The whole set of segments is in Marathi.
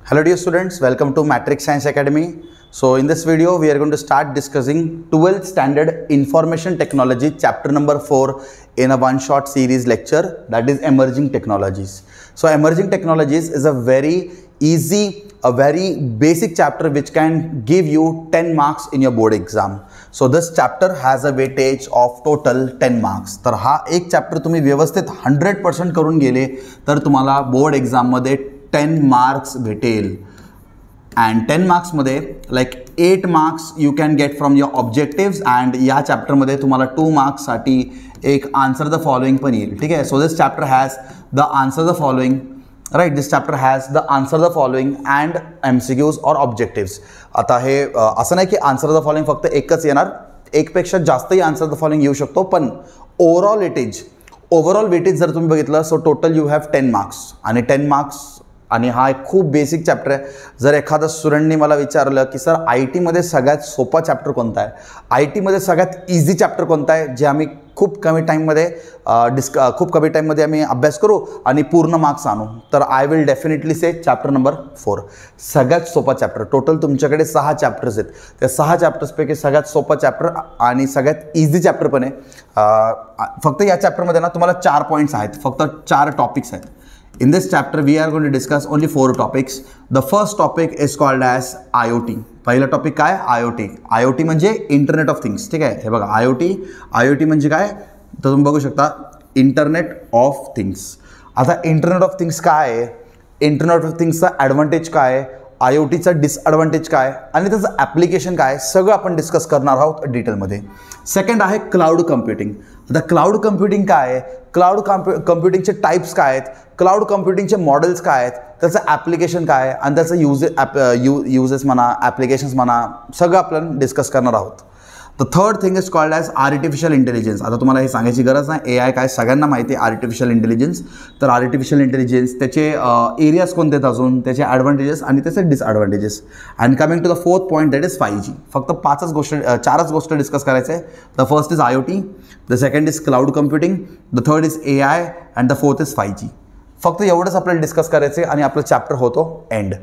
Hello dear students, welcome to Matrix Science Academy. So in this video we are going to start discussing 12th standard information technology chapter number 4 in a one shot series lecture, that is emerging technologies. So emerging technologies is a very easy, a very basic chapter which can give you 10 marks in your board exam. So this chapter has a weightage of total 10 marks. तर हा एक चॅप्टर तुम्ही व्यवस्थित 100% करून गेले तर तुम्हाला बोर्ड एग्जाम मध्ये 10 मार्क्स भेटेल. अँड 10 मार्क्समध्ये like 8 marks you can get from your objectives and या चॅप्टरमध्ये तुम्हाला 2 मार्क्ससाठी एक आन्सर द फॉलोइंग पण येईल. ठीक आहे. So this chapter has the answer the following, right. This chapter has the answer the following and MCQs और ऑब्जेक्टिव्स. आता हे असं नाही की आन्सर द फॉलोइंग फक्त एकच येणार, एकपेक्षा जास्तही आन्सर द फॉलोइंग येऊ शकतो, पण ओव्हरऑल वेटेज जर तुम्ही बघितलं so total you have 10 marks. आणि 10 मार्क्स आणि हा एक खूप बेसिक चॅप्टर आहे. जर एखादा स्टुडंटने मला विचारलं की सर IT मध्ये सगळ्यात सोपा चॅप्टर कोणता आहे, IT मध्ये सगळ्यात इझी चॅप्टर कोणता आहे जे आम्ही खूप कमी टाईममध्ये आम्ही अभ्यास करू आणि पूर्ण मार्क्स आणू, तर I will definitely say chapter number 4. सगळ्यात सोपा चॅप्टर. टोटल तुमच्याकडे 6 चॅप्टर्स आहेत. त्या 6 चॅप्टर्सपैकी सगळ्यात सोपा चॅप्टर आणि सगळ्यात इझी चॅप्टर पण आहे. फक्त या चॅप्टरमध्ये ना तुम्हाला 4 पॉईंट्स आहेत, फक्त 4 टॉपिक्स आहेत. In this chapter we are going to discuss only 4 topics. The first topic is called as IoT. पहिला टॉपिक काय? IoT म्हणजे इंटरनेट ऑफ थिंग्स. ठीक आहे. हे बघा IoT म्हणजे काय तर तुम्ही बघू शकता इंटरनेट ऑफ थिंग्स. आता इंटरनेट ऑफ थिंग्स काय आहे, इंटरनेट ऑफ थिंग्सचा ॲडव्हान्टेज काय आहे, IoTचा डिसॲडव्हान्टेज काय आणि त्याचं ॲप्लिकेशन काय, सगळं आपण डिस्कस करणार आहोत डिटेलमध्ये. सेकंड आहे क्लाउड कम्प्युटिंग. आता क्लाउड कम्प्युटिंग काय आहे, क्लाउड कम्प्युटिंगचे टाईप्स काय आहेत, क्लाउड कम्प्युटिंगचे मॉडेल्स काय आहेत, त्याचं ॲप्लिकेशन काय आहे आणि त्याचं युजेस म्हणा, ॲप्लिकेशन्स म्हणा, सगळं आपण डिस्कस करणार आहोत. The third thing is called as artificial intelligence. आता तुम्हाला हे सांगायची गरज नाही, AI काय सगळ्यांना माहिती आहे आर्टिफिशियल इंटेलिजन्स. तर आर्टिफिशियल इंटेलिजन्स त्याचे एरियाज कोणते आहेत, अजून त्याचे ॲडव्हान्टेजेस आणि त्याचे disadvantages. And coming to the fourth point that is 5G. फक्त 4च गोष्ट डिस्कस करायचं आहे. The first is IoT, the second is cloud computing, the third is AI and the fourth is 5G. फक्त एवढंच आपल्याला डिस्कस करायचं आहे आणि आपलं चॅप्टर होतो एंड.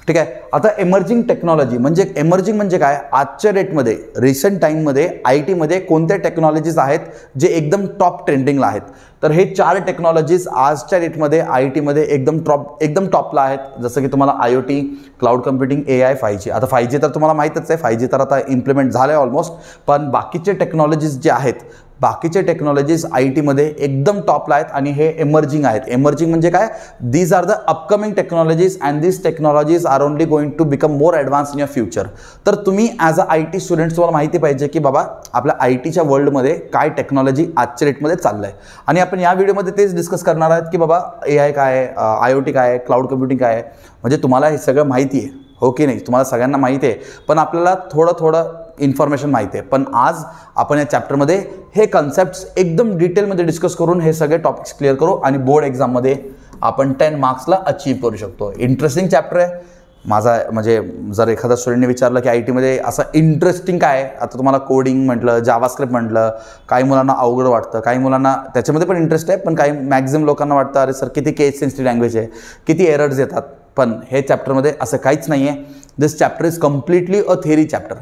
ठीक आहे. आता एमर्जिंग टेक्नॉलॉजी म्हणजे काय, आजच्या डेटमध्ये रिसेंट टाईममध्ये IT मध्ये कोणत्या टेक्नॉलॉजीज आहेत जे एकदम टॉप ट्रेंडिंगला आहेत. तर हे 4 टेक्नॉलॉजीज आजच्या डेटमध्ये IT मध्ये एकदम टॉपला आहेत. जसं की तुम्हाला IoT, cloud computing, AI, 5G. आता 5G तर तुम्हाला माहीतच आहे, 5G तर आता इम्प्लिमेंट झालं आहे ऑलमोस्ट. पण बाकीचे टेक्नॉलॉजीज जे आहेत, बाकीचे टेक्नॉलॉजीज IT मध्ये एकदम टॉपला आहेत आणि हे एमर्जिंग आहेत. एमर्जिंग म्हणजे काय, these are the upcoming technologies and these technologies are only going to become more advance in your future. तर तुम्ही ॲज अ IT स्टुडंट तुम्हाला माहिती पाहिजे की बाबा आपल्या ITच्या वर्ल्डमध्ये काय टेक्नॉलॉजी आजच्या डेटमध्ये चाललं आहे. आणि आपण या व्हिडिओमध्ये तेच डिस्कस करणार आहोत की बाबा AI काय आहे, IoT काय आहे, क्लाउड कम्प्युटिंग काय आहे. म्हणजे तुम्हाला हे सगळं माहिती आहे, हो की नाही, तुम्हाला सगळ्यांना माहिती आहे, पण आपल्याला थोडं इन्फॉर्मेशन माहिती आहे. पण आज आपण या चॅप्टरमध्ये हे कन्सेप्ट्स एकदम डिटेलमध्ये डिस्कस करून हे सगळे टॉपिक्स क्लिअर करू आणि बोर्ड एक्झाममध्ये आपण 10 मार्क्सला अचीव करू शकतो. इंटरेस्टिंग चॅप्टर आहे माझा. म्हणजे जर एखादा स्टुडंटने विचारलं की IT मध्ये असं इंटरेस्टिंग काय आहे, आता तुम्हाला कोडिंग म्हटलं, जावास्क्रिप्ट म्हटलं, काही मुलांना अवघड वाटतं, काही मुलांना त्याच्यामध्ये पण इंटरेस्ट आहे, पण काही मॅक्झिमम लोकांना वाटतं अरे सर किती केस सेन्सिटिव्ह लँग्वेज आहे, किती एरर्स येतात. पण हे चॅप्टरमध्ये असं काहीच नाही आहे. This chapter is completely a theory chapter.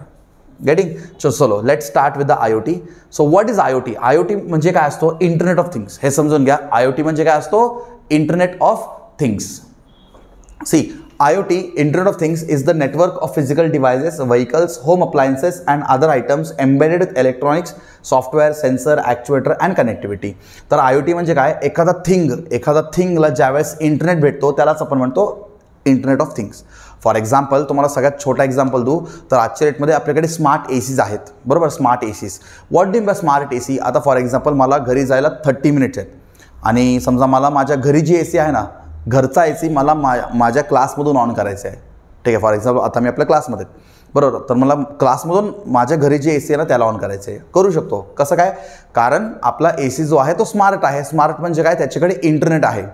Getting. चलो let's start with the IoT. So what is IoT? IoT म्हणजे काय असतो, इंटरनेट ऑफ थिंग्स. हे समजून घ्या. IoT म्हणजे काय असतो, internet of things. See, IoT, Internet of Things, is the network of physical devices, vehicles, home appliances and other items embedded with electronics, software, sensor, actuator and connectivity. तर IoT म्हणजे काय, एखादा थिंगला ज्यावेळेस इंटरनेट भेटतो त्यालाच आपण म्हणतो internet of things. For example तुम्हाला सगळ्यात छोटा एक्झाम्पल देऊ तर आजच्या डेटमध्ये आपल्याकडे स्मार्ट ACs आहेत, बरोबर. Smart ACs. What do by smart AC? आता फॉर एक्झाम्पल मला घरी जायला 30 मिनिट्स आहेत आणि समजा मला माझ्या घरी जी AC आहे ना, घरचा AC मला माझ्या क्लासमधून ऑन करायचं आहे. ठीक आहे. फॉर एक्झाम्पल आता मी आपल्या क्लासमध्ये, बरोबर, तर मला क्लासमधून माझ्या घरी जे AC आहे ना त्याला ऑन करायचं आहे. करू शकतो. कसं काय, कारण आपला AC जो आहे तो स्मार्ट आहे. स्मार्ट म्हणजे काय, त्याच्याकडे इंटरनेट आहे.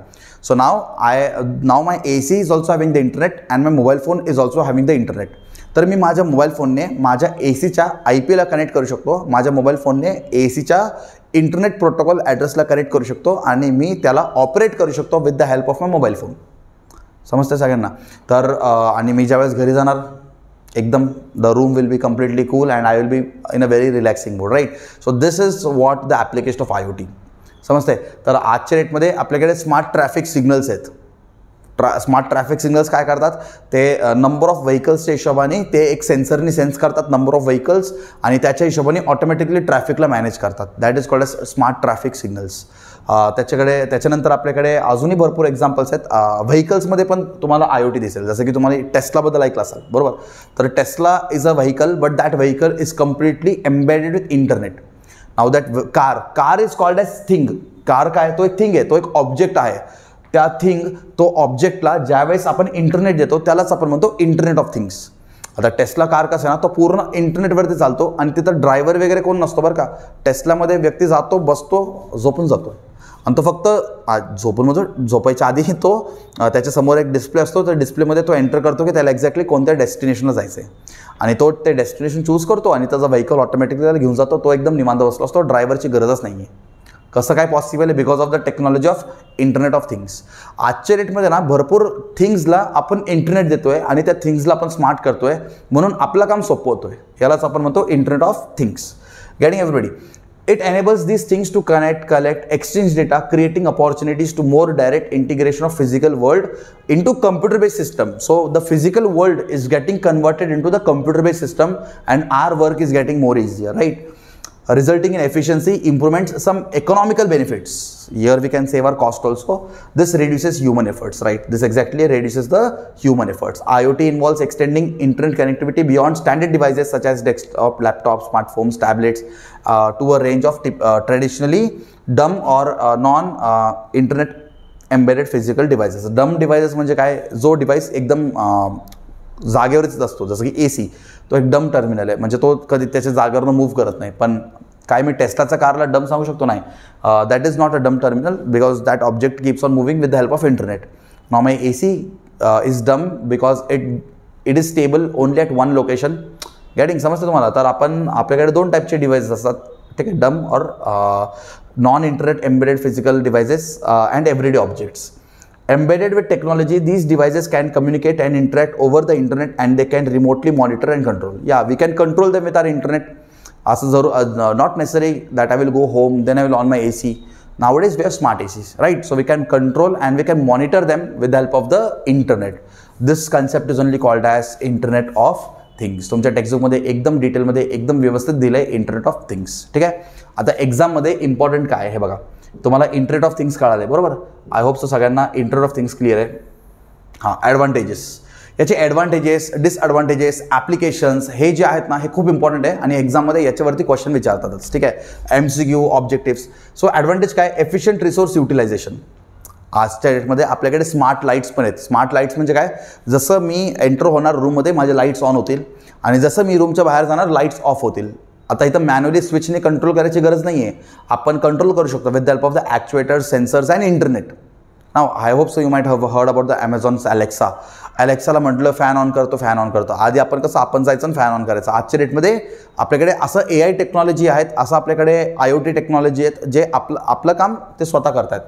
So now my AC is also having the internet and my mobile phone is also having the internet. तर मी माझ्या मोबाईल फोनने माझ्या ACच्या IP ला कनेक्ट करू शकतो. माझ्या मोबाईल फोनने ACच्या इंटरनेट प्रोटोकॉल ॲड्रेसला कनेक्ट करू शकतो आणि मी त्याला ऑपरेट करू शकतो with the help of my mobile phone. समजते सगळ्यांना. तर आणि मी ज्यावेळेस घरी जाणार एकदम the room will be completely cool and I will be in a very relaxing mood, right. So this is what the application of IoT. समजते. तर आजच्या डेटमध्ये आपल्याकडे स्मार्ट ट्रॅफिक सिग्नल्स आहेत. स्मार्ट ट्रॅफिक सिग्नल्स काय करतात, ते नंबर ऑफ व्हेकल्सच्या हिशोबाने ते एक सेन्सरनी सेन्स करतात नंबर ऑफ व्हेकल्स आणि त्याच्या हिशोबाने ऑटोमॅटिकली ट्रॅफिकला मॅनेज करतात. That is called as smart traffic signals. त्याच्यानंतर आपल्याकडे अजूनही भरपूर एक्झाम्पल्स आहेत. व्हेकल्समध्ये पण तुम्हाला IoT दिसेल, जसं की तुम्हाला टेस्लाबद्दल ऐकलं असाल, बरोबर. तर Tesla is a vehicle but that vehicle is completely embedded with internet. Now that car is called as thing. Car काय, तो एक थिंग आहे, तो एक ऑब्जेक्ट आहे. त्या तो ऑब्जेक्टला ज्यावेळेस आपण इंटरनेट देतो त्यालाच आपण म्हणतो इंटरनेट ऑफ थिंग्स. आता टेस्ला कार कसं आहे ना, तो पूर्ण इंटरनेटवरती चालतो आणि तिथं ड्रायव्हर वगैरे कोण नसतो बरं का. टेस्लामध्ये व्यक्ती जातो, बसतो, झोपून जातो आणि तो फक्त झोपायच्या आधी तो त्याच्यासमोर एक डिस्प्ले असतो. त्या डिस्प्लेमध्ये तो एंटर करतो की त्याला एक्झॅक्टली कोणत्या डेस्टिनेशनला जायचं आहे आणि तो ते डेस्टिनेशन चूज करतो आणि त्याचा व्हेकल ऑटोमॅटिकली त्याला घेऊन जातो. तो एकदम निवांत बसला असतो, ड्रायव्हरची गरजच नाही आहे. कसं काय पॉसिबल आहे? Because of the technology of internet of things. आजच्या डेटमध्ये ना भरपूर थिंग्सला आपण इंटरनेट देतोय आणि त्या थिंग्सला आपण स्मार्ट करतोय, म्हणून आपलं काम सोपं होतोय. यालाच आपण म्हणतो internet of things. Getting everybody. It enables these things to connect, collect, exchange data, creating opportunities to more direct integration of physical world into computer-based system. So the physical world is getting converted into the computer-based system and our work is getting more easier, right? Resulting in efficiency, improvements, some economical benefits. Here we can save our cost also. This reduces human efforts, right? This exactly reduces the human efforts. IoT involves extending internet connectivity beyond standard devices such as desktop, laptops, smartphones, tablets to a range of traditionally dumb or non-internet embedded physical devices. Dumb devices म्हणजे काय, जो डिव्हाइस एकदम जागेवरच असतो, जसं की AC. तो एक डम टर्मिनल आहे, म्हणजे तो कधी त्याच्या जागेवरनं मूव्ह करत नाही. पण काय मी टेस्लाच्या कारला डम सांगू शकतो? नाही. दॅट इज नॉट अ डम terminal because that object keeps on moving with the help of internet. Now my AC is dumb because it is stable only at one location. Getting समजतं तुम्हाला. तर आपल्याकडे दोन टाईपचे डिव्हाइसेस असतात, ठीक आहे, डम और non internet embedded physical devices and everyday objects. Embedded with technology, these devices can communicate and interact over the internet and they can remotely monitor and control. Yeah, we can control them with our internet. Not necessary that I will go home, then I will on my AC. Nowadays we have smart ACs, right? So we can control and we can monitor them with the help of the internet. This concept is only called as Internet of Things. तुमच्या टेक्स्टबुकमध्ये एकदम डिटेलमध्ये एकदम व्यवस्थित दिलं आहे इंटरनेट ऑफ थिंग्स, ठीक आहे. आता एक्झाममध्ये इम्पॉर्टंट काय आहे बघा, तुम्हाला इंटरनेट ऑफ थिंग्स कळाले, बरोबर. आय होप सो सगळ्यांना इंटरनेट ऑफ थिंग्स क्लिअर आहे. हां, ॲडव्हान्टेजेस, याचे ॲडव्हान्टेजेस, डिसॲडव्हान्टेजेस, ॲप्लिकेशन्स हे जे आहेत ना, हे खूप इम्पॉर्टंट आहे आणि एक्झाममध्ये याच्यावरती क्वेश्चन विचारतातच, ठीक आहे. MCQ, objectives. सो ॲडव्हान्टेज काय, एफिशियंट रिसोर्स युटिलायझेशन. आजच्या डेटमध्ये आपल्याकडे स्मार्ट लाईट्स पण आहेत. स्मार्ट लाईट्स म्हणजे काय, जसं मी एंटर होणार रूममध्ये माझे लाईट्स ऑन होतील आणि जसं मी रूमच्या बाहेर जाणार लाईट्स ऑफ होतील. आता इथं मॅन्युअली स्विचने कंट्रोल करायची गरज नाही आहे, आपण कंट्रोल करू शकतो with the help of the actuators, sensors and internet. Now I hope so you might have heard about the Amazon's Alexa. Alexaला म्हटलं फॅन ऑन करतो, फॅन ऑन करतो. आधी आपण कसं आपण जायचं आणि फॅन ऑन करायचं. आजच्या डेटमध्ये आपल्याकडे असं AI टेक्नॉलॉजी आहेत, असं आपल्याकडे IoT टेक्नॉलॉजी आहेत जे आपलं काम ते स्वतः करतात.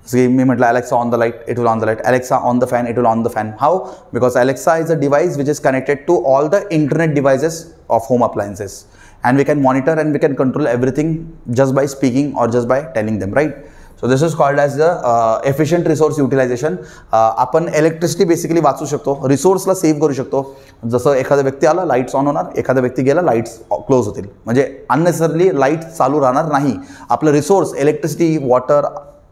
जसे मी म्हटलं Alexa on the light, it will on the light. Alexa on the fan, it will on the fan. How? Because Alexa is a device which is connected to all the internet devices of home appliances and we can monitor and we can control everything just by speaking or just by telling them, right? So this is called as the efficient resource utilization. आपण इलेक्ट्रिसिटी बेसिकली वाचू शकतो, रिसोर्सला सेव्ह करू शकतो. जसं एखादा व्यक्ती आला, लाईट्स ऑन होणार, एखादा व्यक्ती गेला, लाईट्स क्लोज होतील. म्हणजे अननेसरली लाईट चालू राहणार नाही. आपलं रिसोर्स, इलेक्ट्रिसिटी, वॉटर,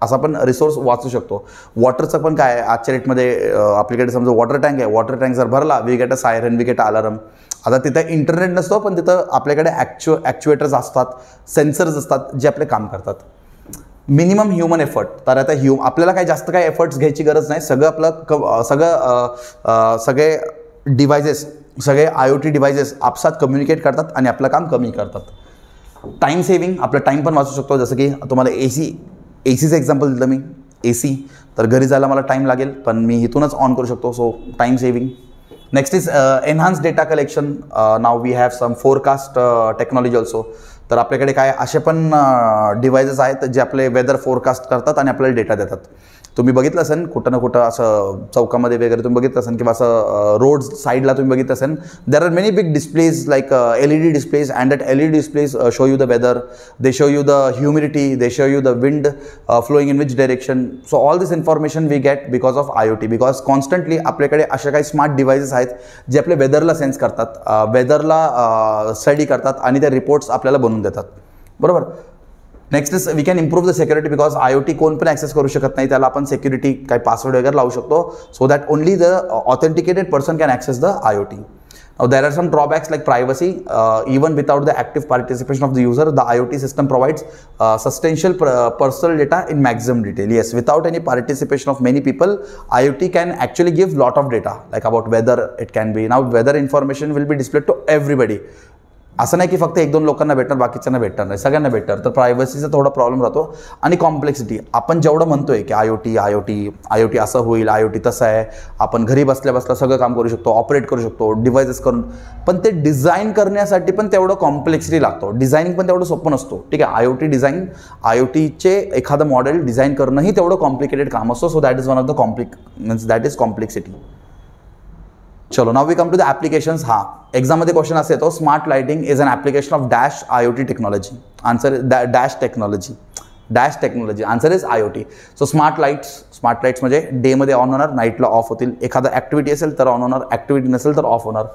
असं आपण रिसोर्स वाचू शकतो. वॉटरचं पण काय, आजच्या डेटमध्ये आपल्याकडे समजा वॉटर टँक आहे, वॉटर टँक जर भरला, we get a siren, we get a alarm. आता तिथं इंटरनेट नसतो, पण तिथं आपल्याकडे ॲक्च्युएटर्स असतात, सेन्सर्स असतात जे आपले काम करतात. Minimum human effort. तर आता आपल्याला काही जास्त काही एफर्ट्स घ्यायची गरज नाही. सगळे डिव्हायसेस, सगळे IoT डिव्हायसेस आपसात कम्युनिकेट करतात आणि आपलं काम कमी करतात. टाईम सेव्हिंग, आपलं टाईम पण वाचू शकतो. जसं की तुम्हाला ACचं एक्झाम्पल दिलं मी. AC तर घरी जायला मला टाईम लागेल, पण मी इथूनच ऑन करू शकतो. So time saving. Next is enhance data collection. Now we have some forecast technology also. तर आपल्याकडे काय असे पण डिव्हायसेस आहेत जे आपले वेदर फोरकास्ट करतात आणि आपल्याला डेटा देतात. तुम्ही बघितलं असेल कुठं ना कुठं असं चौकामध्ये वगैरे तुम्ही बघितलं असेल किंवा असं रोड साईडला तुम्ही बघितलं असेल, there are many big displays like LED displays, and that LED displays show you the weather, they show you the humidity, they show you the wind flowing in which direction. So all this information we get because of IoT, because constantly आपल्याकडे अशा काही स्मार्ट डिव्हाइसेस आहेत जे आपल्या वेदरला सेन्स करतात, वेदरला स्टडी करतात आणि ते रिपोर्ट्स आपल्याला बनवून देतात, बरोबर. Next is we can improve the security, because IoT कोण पण ॲक्सेस करू शकत नाही, त्याला आपण सिक्युरिटी काही पासवर्ड वगैरे लावू शकतो, so that only the authenticated person can access the IoT. Now there are some drawbacks like privacy. Even without the active participation of the user, the IoT system provides substantial personal data in maximum detail. Yes, without any participation of many people, IoT can actually give lot of data, like about weather. It can be now weather information will be displayed to everybody. असं नाही की फक्त 1-2 लोकांना भेटणार, बाकीच्यांना भेटणार नाही, सगळ्यांना भेटणार. तर प्रायव्हसीचा थोडा प्रॉब्लेम राहतो. आणि कॉम्प्लेक्सिटी, आपण जेवढं म्हणतोय की IoT असं होईल, IoT तसं आहे, आपण घरी बसल्या बसल्या सगळं काम करू शकतो, ऑपरेट करू शकतो डिव्हाइसेस करून, पण ते डिझाईन करण्यासाठी पण तेवढं कॉम्प्लेक्सिटी लागतो, डिझायनिंग पण तेवढं सोपं नसतो. ठीक आहे, IoTचे एखादं मॉडेल डिझाईन करणंही तेवढं कॉम्प्लिकेटेड काम असतो. So that is one of the that is complexity. चलो, now we come to the applications. Exam मध्ये क्वेश्चन असे येतो, smart lighting is an application of dash IoT technology. Answer dash technology. Answer is IoT. So smart lights म्हणजे डे मध्ये ऑन होणार, नाईटला ऑफ होतील. एखादा ॲक्टिव्हिटी असेल तर ऑन होणार, ॲक्टिव्हिटी नसेल तर ऑफ होणार.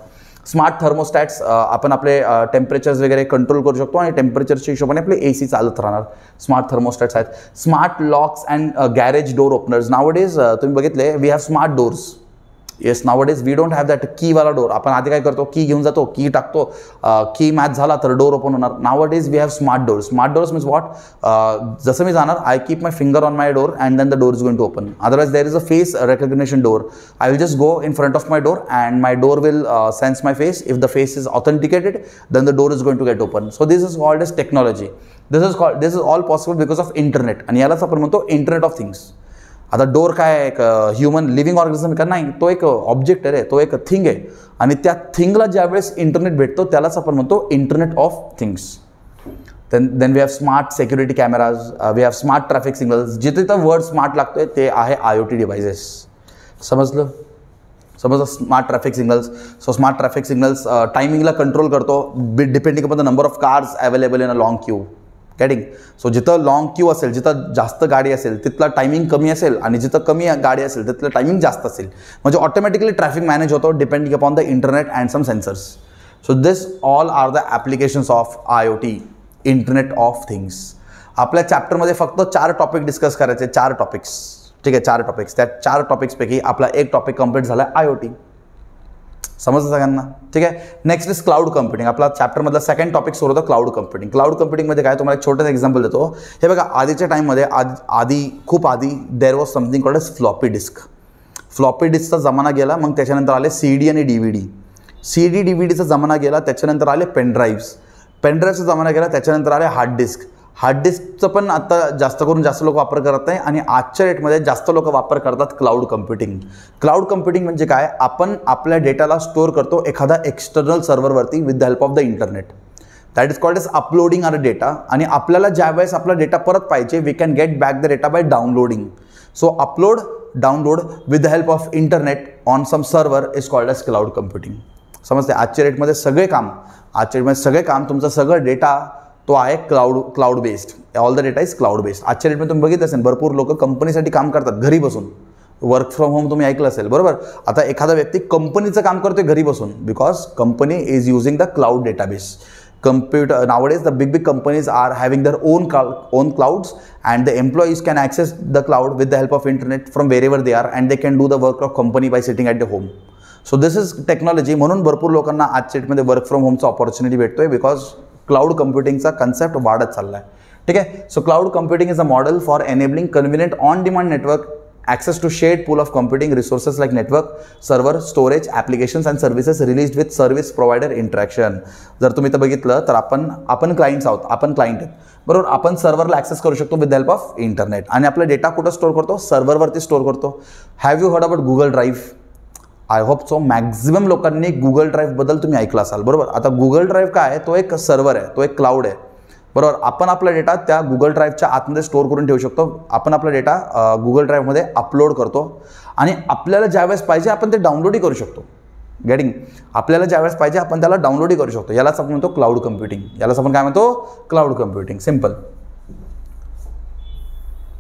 स्मार्ट थर्मोस्टॅट्स, आपण आपले टेम्परेचर्स वगैरे कंट्रोल करू शकतो आणि टेम्परेचरच्या हिशोबाने आपले AC चालत राहणार. स्मार्ट थर्मोस्टॅट्स आहेत. Smart locks and garage door openers. Nowadays तुम्ही बघितले, we have smart doors. Yes, nowadays we don't have that कीवाला डोर. आपण आधी काय करतो, की घेऊन जातो, की टाकतो, की मॅच झाला तर डोर ओपन होणार. Nowadays we have smart doors. Smart doors means what, जसं मी जाणार, I keep my finger on my door and then the door is going to open. Otherwise there is a face recognition door. I will just go in front of my door and my door will sense my face. If the face is authenticated then the door is going to get open. So this is called as technology. This is all possible because of internet. आणि यालाच आपण म्हणतो इंटरनेट ऑफ थिंग्स. आता डोर काय आहे, एक ह्युमन लिव्हिंग ऑर्गॅनिझम का नाही, तो एक ऑब्जेक्ट आहे, तो एक थिंग आहे. आणि त्या थिंगला ज्यावेळेस इंटरनेट भेटतो त्यालाच आपण म्हणतो internet of things. Then we have smart security cameras, we have smart traffic signals. जिथे तर वर्ड स्मार्ट लागतोय ते आहे IoT डिव्हाइसेस. समजलं smart traffic signals. So smart traffic signals टायमिंगला कंट्रोल करतो depending upon the number of cars available in a long queue. Getting. So जिथं लॉंग क्यू असेल, जिथं जास्त गाडी असेल तिथला टायमिंग कमी असेल, आणि जिथं कमी गाडी असेल तिथलं टायमिंग जास्त असेल. म्हणजे ऑटोमॅटिकली ट्रॅफिक मॅनेज होतो depending upon the internet and some sensors. So this all are the applications of IoT, internet of things. आपल्या चॅप्टरमध्ये फक्त 4 टॉपिक डिस्कस करायचे, 4 टॉपिक्स. ठीक आहे, 4 टॉपिक्स. त्या 4 टॉपिक्सपैकी आपला एक टॉपिक कंप्लीट झाला IoT. समजलं सगळ्यांना? ठीक आहे. Next is cloud computing. आपला चॅप्टरमधला सेकंड टॉपिक सुरू होतं क्लाउड कम्प्युटिंग. क्लाउड कम्प्युटिंगमध्ये काय, तुम्हाला एक छोटंसं एक्झाम्पल देतो. हे बघा, आधीच्या टाईममध्ये खूप आधी there was something called as floppy disk. Floppy डिस्कचा जमाना गेला, मग त्याच्यानंतर आले CD आणि DVD. CD DVDचा जमाना गेला, त्याच्यानंतर आले पेनड्राईव्स. पेनड्राईव्हचा जमाना गेला, त्याच्यानंतर आले हार्ड डिस्क. हार्ड डिस्कचं पण आता जास्त लोक वापर करत नाही, आणि आजच्या डेटमध्ये जास्त लोक वापर करतात क्लाउड कम्प्युटिंग. क्लाउड कम्प्युटिंग म्हणजे काय, आपण आपल्या डेटाला स्टोअर करतो एखादा एक्सटर्नल सर्व्हरवरती with the help of the internet. That is called as uploading our data. आणि आपल्याला ज्यावेळेस आपला डेटा परत पाहिजे, we can get back the data by downloading. So upload download with the help of internet on some server is called as cloud computing. समजते? आजच्या डेटमध्ये सगळे काम तुमचं सगळं डेटा तो आहे cloud based. All the data is cloud based. आजच्या डेटमध्ये तुम्ही बघितलं असेल, भरपूर लोक कंपनीसाठी काम करतात घरी बसून. वर्क फ्रॉम होम तुम्ही ऐकलं असेल, बरोबर. आता एखादा व्यक्ती कंपनीचं काम करतोय घरी बसून, because company is using the cloud database. Computer nowadays, the big companies are having their own clouds, and the employees can access the cloud with the help of internet from wherever they are, and they can do the work of company by sitting at the home. So this is technology. म्हणून भरपूर लोकांना आजच्या डेटमध्ये वर्क फ्रॉम होमचा ऑपॉर्च्युनिटी भेटतोय, बिकॉज क्लाउड कम्प्युटिंगचा कन्सेप्ट वाढत चाललाय. ठीक आहे. So cloud computing is a model for enabling convenient on demand network access to shared pool of computing resources like network, server, storage, applications and services released with service provider interaction. जर तुम्ही तर बघितलं तर आपण क्लायंट्स आहोत, आपण क्लायंट आहेत, बरोबर. आपण सर्व्हरला ॲक्सेस करू शकतो with the help of internet, आणि आपला डेटा कुठं स्टोअर करतो, सर्व्हरवरती स्टोअर करतो. Have you heard about Google drive? I hope so. Maximum लोकांनी गुगल ड्राईव्हबद्दल तुम्ही ऐकलं असाल, बरोबर. आता गुगल ड्राईव्ह काय आहे, तो एक सर्व्हर आहे, तो एक क्लाउड आहे. बरोबर. आपण आपला डेटा त्या गुगल ड्राईव्हच्या आतमध्ये स्टोअर करून ठेवू शकतो. आपण आपला डेटा गुगल ड्राईव्हमध्ये अपलोड करतो आणि आपल्याला ज्यावेळेस पाहिजे आपण ते डाउनलोडही करू शकतो. गेटिंग. आपल्याला ज्यावेळेस पाहिजे आपण त्याला डाउनलोडही करू शकतो. यालाच आपण म्हणतो क्लाउड कम्प्युटिंग. यालाच आपण काय म्हणतो? Cloud computing. सिम्पल.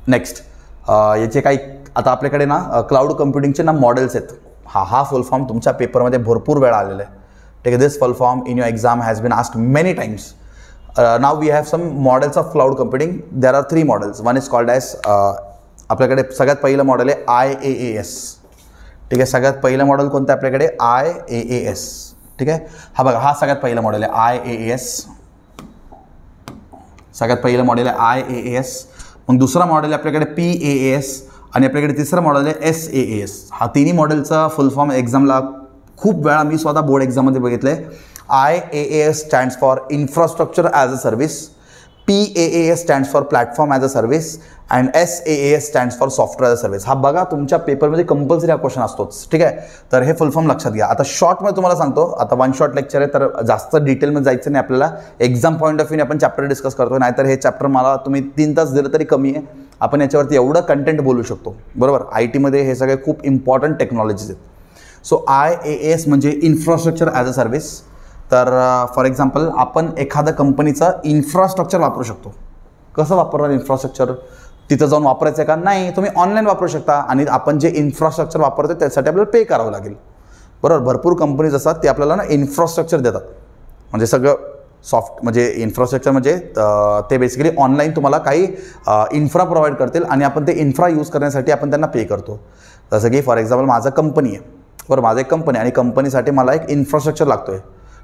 नेक्स्ट याचे काही आता आपल्याकडे ना क्लाउड कम्प्युटिंगचे ना मॉडेल्स आहेत. हा फुल फॉर्म तुमच्या पेपरमध्ये भरपूर वेळा आलेला आहे. ठीक आहे. This full form in your exam has been asked many times. Now we have some models of cloud computing. There are 3 models. One is called as आपल्याकडे सगळ्यात पहिलं मॉडेल आहे IaaS. ठीक आहे. सगळ्यात पहिलं मॉडेल कोणतं आपल्याकडे? IaaS. ठीक आहे. हा बघा, हा सगळ्यात पहिलं मॉडेल आहे IaaS. सगळ्यात पहिलं मॉडेल आहे IaaS. मग दुसरा मॉडेल आहे आपल्याकडे PaaS आणि आपल्याकडे तिसरं मॉडेल आहे SaaS. हा तिन्ही मॉडेलचा फुल फॉर्म एक्झामला खूप वेळा मी स्वतः बोर्ड एक्झाममध्ये बघितलं आहे. IaaS stands for infrastructure as a service, PaaS stands for platform as a service and SaaS stands for software as a service. हा बघा तुमच्या पेपरमध्ये कंपल्सरी हा क्वेश्चन असतोच. ठीक आहे. तर हे फुल फॉर्म लक्षात घ्या. आता शॉर्टमध्ये तुम्हाला सांगतो, आता 1 शॉर्ट लेक्चर आहे तर जास्त डिटेलमध्ये जायचं नाही आपल्याला. एक्झाम पॉईंट ऑफ व्ह्यूने आपण चॅप्टर डिस्कस करतो. नाहीतर हे चॅप्टर मला तुम्ही 3 तास दिलं तरी कमी आहे. आपण याच्यावरती एवढं कंटेंट बोलू शकतो. बरोबर. IT मध्ये हे सगळे खूप इम्पॉर्टंट टेक्नॉलॉजीज आहेत. सो IaaS म्हणजे इन्फ्रास्ट्रक्चर ॲज अ सर्व्हिस. तर फॉर एक्झाम्पल आपण एखाद्या कंपनीचं इन्फ्रास्ट्रक्चर वापरू शकतो. कसं वापरणार इन्फ्रास्ट्रक्चर? तिथं जाऊन वापरायचं आहे का? नाही, तुम्ही ऑनलाईन वापरू शकता. आणि आपण जे इन्फ्रास्ट्रक्चर वापरतो त्यासाठी आपल्याला पे करावं लागेल. बरोबर. भरपूर कंपनीज असतात ते आपल्याला ना इन्फ्रास्ट्रक्चर देतात. म्हणजे सगळं म्हणजे इन्फ्रास्ट्रक्चर म्हणजे ते बेसिकली ऑनलाईन तुम्हाला काही इन्फ्रा प्रोव्हाइड करतील आणि आपण ते इन्फ्रा यूज करण्यासाठी आपण त्यांना पे करतो. जसं की फॉर एक्झाम्पल माझं कंपनी आहे. बरं. माझं एक कंपनी आणि कंपनीसाठी मला एक इन्फ्रास्ट्रक्चर लागतो आहे.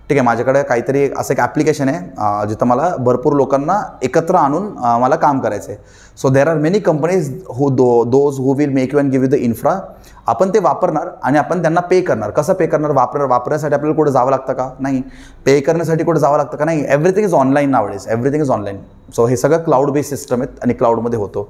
ठीक आहे. माझ्याकडे काहीतरी असं एक ॲप्लिकेशन आहे जिथं मला भरपूर लोकांना एकत्र आणून मला काम करायचं आहे. So there are many companies those who will make you and give you the infra. आपण ते वापरणार आणि आपण त्यांना पे करणार. कसं पे करणार? वापरण्यासाठी आपल्याला कुठे जावं लागतं का? नाही. पे करण्यासाठी कुठे जावं लागतं का? नाही. Everything is online nowadays. Everything is online. So हे सगळं क्लाउड बेस्ड सिस्टम आहेत आणि क्लाउडमध्ये होतो.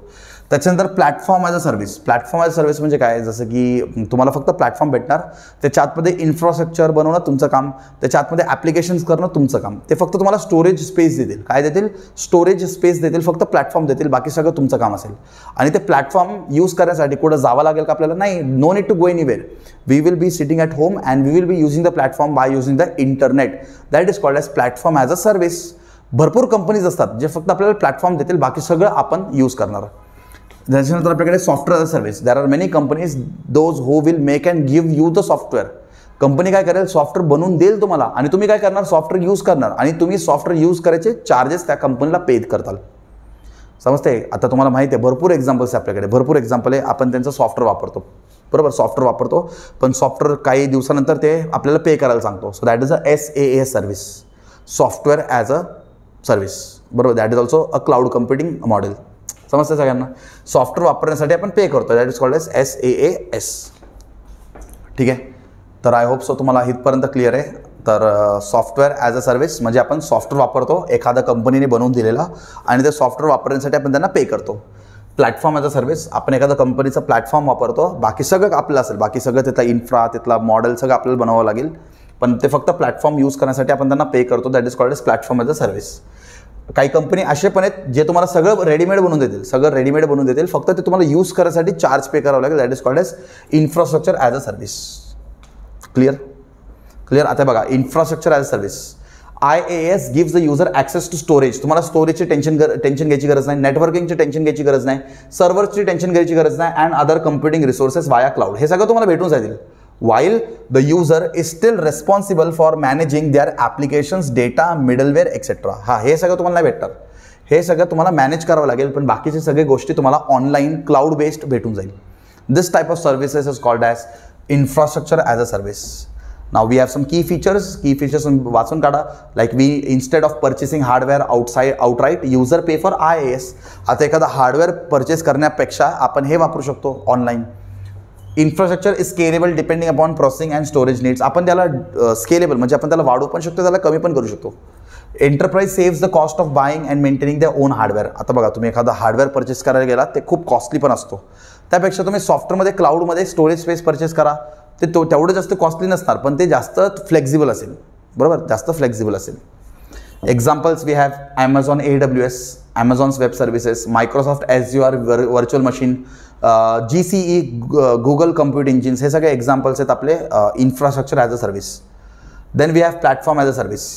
त्याच्यानंतर platform as a service. Platform as a service म्हणजे काय? जसं की तुम्हाला फक्त प्लॅटफॉर्म भेटणार, त्याच्या आतमध्ये इन्फ्रास्ट्रक्चर बनवणं तुमचं काम, त्याच्या आतमध्ये ॲप्लिकेशन्स करणं तुमचं काम. ते फक्त तुम्हाला स्टोरेज स्पेस देतील. काय देतील? स्टोरेज स्पेस देतील. फक्त प्लॅटफॉर्म देतील. बाकी सगळं तुमचं काम असेल. आणि ते प्लॅटफॉर्म यूज करण्यासाठी कुठं जावं लागेल का आपल्याला? नाही. No need to go anywhere. We will be sitting at home and we will be using the platform by using the internet. That is called as platform as a service. भरपूर कंपनीज असतात जे फक्त आपल्याला प्लॅटफॉर्म देतील, बाकी सगळं आपण यूज करणार. त्याच्यानंतर आपल्याकडे software service. There are many companies those who will make and give you the software. Company काय करेल? सॉफ्टवेअर बनवून देईल तुम्हाला आणि तुम्ही काय करणार? सॉफ्टवेअर यूज करणार आणि तुम्ही सॉफ्टवेअर यूज करायचे चार्जेस त्या कंपनीला पे करताल. समजते? आता तुम्हाला माहिती आहे भरपूर एक्झाम्पल्स आहे आपल्याकडे. भरपूर एक्झाम्पल आहे. आपण त्यांचं सॉफ्टवेअर वापरतो. बरोबर. सॉफ्टवेअर वापरतो पण सॉफ्टवेअर काही दिवसानंतर ते आपल्याला पे करायला सांगतो. So that is a SaaS service. Software as a service. बरोबर. That is also a cloud computing model. समजतं सगळ्यांना? सॉफ्टवेअर वापरण्यासाठी आपण पे करतो. That is called as SaaS. ठीक आहे. तर आय होप सो तुम्हाला इथपर्यंत क्लिअर आहे. तर सॉफ्टवेअर ॲज अ सर्व्हिस म्हणजे आपण सॉफ्टवेअर वापरतो एखाद्या कंपनीने बनवून दिलेला आणि ते सॉफ्टवेअर वापरण्यासाठी आपण त्यांना पे करतो. प्लॅटफॉर्म ॲज अ सर्व्हिस आपण एखादा कंपनीचा प्लॅटफॉर्म वापरतो. बाकी सगळं आपलं असेल. बाकी सगळं तिथला इन्फ्रा, तिथला मॉडेल सगळं आपल्याला बनवावं लागेल. पण ते फक्त प्लॅटफॉर्म यूज करण्यासाठी आपण त्यांना पे करतो. That is called as platform as a service. काही कंपनी असे पण आहेत जे तुम्हाला सगळं रेडीमेड बनवून देतील. सगळं रेडीमेड बनवून देतील. फक्त ते तुम्हाला यूज करण्यासाठी चार्ज पे करावं लागेल. That is called as infrastructure as a service. Clear? Clear. आता बघा infrastructure as a service. IaaS gives the user access to storage. तुम्हाला स्टोरेजची टेन्शन घ्यायची गरज नाही. नेटवर्किंगची टेन्शन घ्यायची गरज नाही. सर्व्हरची टेन्शन घ्यायची गरज नाही. अँड अदर कम्प्युटिंग रिसोर्सेस वाया क्लाउड. हे सगळं तुम्हाला भेटून जातील. while the user is still responsible for managing their applications, data, middleware, etc. हा हे सगळं तुम्हाला नाही भेटणार. हे सगळं तुम्हाला मॅनेज करावं लागेल पण बाकीचे सगळे गोष्टी तुम्हाला ऑनलाईन क्लाउड बेस्ड भेटून जाईल. This type of services is called as infrastructure as a service. Now we have some key features वाचून काढा. Like we instead of purchasing hardware outright user pay for IaaS. आता एखादा हार्डवेअर परचेस करण्यापेक्षा आपण हे वापरू शकतो online. Infrastructure is scalable depending upon processing and storage needs. आपण त्याला स्केलेबल म्हणजे आपण त्याला वाढवू पण शकतो, त्याला कमी पण करू शकतो. Enterprise saves the cost of buying and maintaining the on hardware. आता बघा तुम्ही एखादा हार्डवेअर परचेस करायला गेला ते खूप कॉस्टली पण असतो. त्यापेक्षा तुम्ही सॉफ्टवेअरमध्ये क्लाउडमध्ये स्टोरेज स्पेस परचेस करा. ते तेवढं जास्त कॉस्टली नसणार पण ते जास्त फ्लेक्झिबल असेल. बरोबर. जास्त फ्लेक्झिबल असेल. Examples we have Amazon AWS, Amazon's Web Services, Microsoft Azure Virtual Machine, GCE Google Compute Engines, हे सगळे एक्झाम्पल्स आहेत आपले infrastructure as a service. Then we have platform as a service.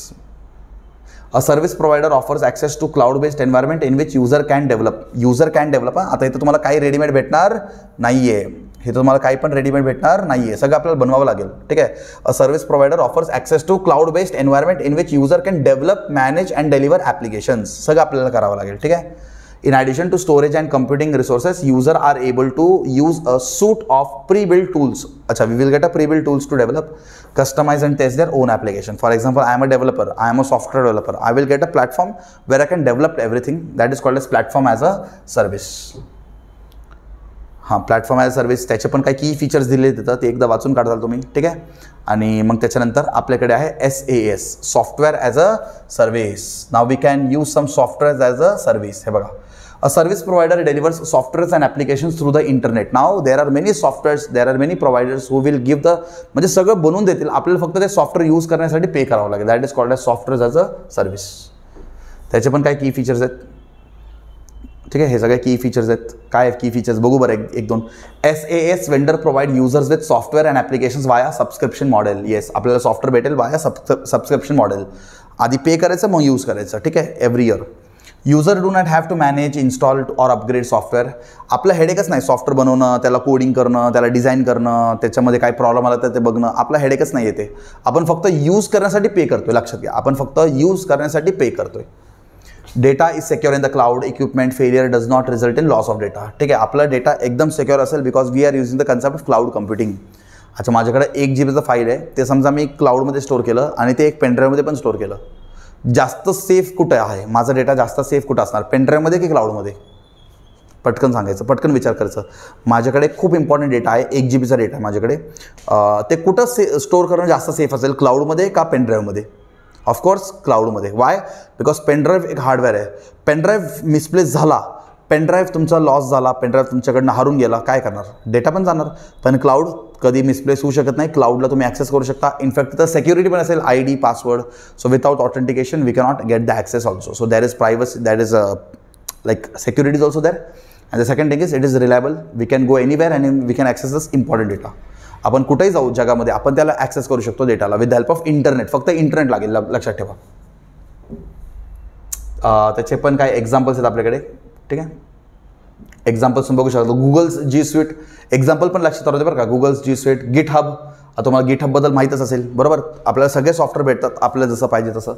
A service provider offers access to cloud based environment in which user can develop. आता इथं तुम्हाला काही रेडीमेड भेटणार नाही आहे, हे तुम्हाला काही पण रेडीमेड भेटणार नाही आहे, सगळं आपल्याला बनवावं लागेल. ठीक आहे. A service provider offers access to cloud based environment in which user can develop, manage and deliver applications, सगळं आपल्याला करावं लागेल. ठीक आहे. In addition to storage and computing resources, user are able to use a suite of pre-built tools. Acha, we will get a pre-built tools to develop, customize and test their own application. For example, I am a developer, I am a software developer. I will get a platform where I can develop everything. That is called as platform as a service. हां, प्लॅटफॉर्म ॲज अ सर्व्हिस, त्याचे पण काही की फीचर्स दिले देतात, ते एकदा वाचून काढताल तुम्ही. ठीक आहे. आणि मग त्याच्यानंतर आपल्याकडे आहे SaaS, software as a service. Now we can use some software as a service. हे बघा, a service provider delivers softwares and applications through the internet. Now there are many softwares, there are many providers who will give the, म्हणजे सगळं बनवून देतील, आपल्याला फक्त ते सॉफ्टवेअर यूज करण्यासाठी पे करावं लागेल. That is called as software as a service. त्याचे पण काही की फीचर्स आहेत. ठीक आहे. हे सगळे की फीचर्स आहेत. काय की फीचर्स बघू बरं एक दोन. SaaS vendor provide users with software and applications वाया सबस्क्रिप्शन मॉडेल. येस, आपल्याला सॉफ्टवेअर भेटेल वाया सबस्क्रिप्शन मॉडेल. आधी पे करायचं मग यूज करायचं. ठीक आहे. Every year. User do not have to manage, install or upgrade software. आपलं हेडेकच नाही सॉफ्टवेअर बनवणं, त्याला कोडिंग करणं, त्याला डिझाईन करणं, त्याच्यामध्ये काय प्रॉब्लेम आला तर ते बघणं, आपला हेडेकच नाही येते. आपण फक्त यूज करण्यासाठी पे करतोय. लक्षात घ्या, आपण फक्त यूज करण्यासाठी पे करतोय. Data is secure in the cloud. Equipment failure does not result in loss of data. ठीक आहे. आपला डेटा एकदम सिक्युअर असेल because we are using the concept of cloud computing. अच्छा, माझ्याकडे 1 GB फाईल आहे, ते समजा मी क्लाउडमध्ये स्टोअर केलं आणि ते एक पेनड्राईव्हमध्ये पण स्टोअर केलं. जास्त सेफ कुठं आहे, माझा डेटा जास्त सेफ कुठं असणार, पेनड्राईव्हमध्ये की क्लाउडमध्ये? पटकन सांगायचं, पटकन विचार करायचं. माझ्याकडे खूप इम्पॉर्टंट डेटा आहे, 1 GB डेटा आहे माझ्याकडे. ते कुठं स्टोअर करणं जास्त सेफ असेल, क्लाउडमध्ये का पेनड्राईव्हमध्ये? ऑफकोर्स क्लाउडमध्ये. वाय? बिकॉज पेनड्राईव्ह एक हार्डवेअर आहे. पेनड्राईव्ह मिसप्लेस झाला, पेनड्राईव्ह तुमचा लॉस झाला, पेनड्राईव्ह तुमच्याकडनं हारून गेला, काय करणार? डेटा पण जाणार. पण क्लाउड कधी मिसप्लेस होऊ शकत नाही. क्लाउडला तुम्ही ॲक्सेस करू शकता. इनफॅक्ट तर सिक्युरिटी पण असेल, ID password. So without authentication we cannot get the access also. So there is privacy, that is like security is also there. And the second thing is it is reliable. We can go anywhere and we can access this important data. आपण कुठेही जाऊ जगामध्ये, आपण त्याला ॲक्सेस करू शकतो डेटाला with the help of internet. फक्त इंटरनेट लागेल, लक्षात ठेवा. त्याचे पण काही एक्झाम्पल्स आहेत आपल्याकडे. ठीक आहे. एक्झाम्पल्स तुम्ही बघू शकता. गुगल्स G Suite एक्झाम्पल पण लक्षात राहते बरं का. Google's G Suite, GitHub. आता तुम्हाला GitHubबद्दल माहीतच असेल, बरोबर? आपल्याला सगळे सॉफ्टवेअर भेटतात आपल्याला जसं पाहिजे तसं.